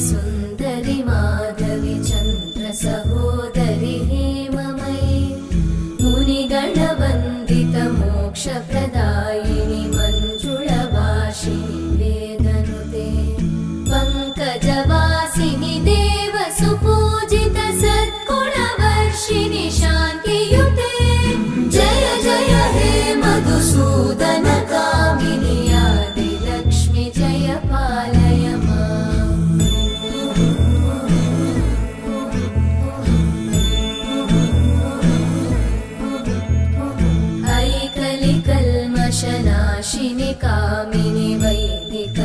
सुन्दरि माधवि चन्द्र सहोदरि हेममयि मुनिगणवन्दित मोक्षप्रदायिनि मञ्जुळभाषिणि वेदनुते पङ्कजवासिनि देव सुपूजित सद्गुणवर्षिणि शान्तियुते जय जय हे मधुसूदन कामिनि आदिलक्ष्मि जय पालय माम्। ऐकलिकल्मषनाशिनि कामिनि वैदिक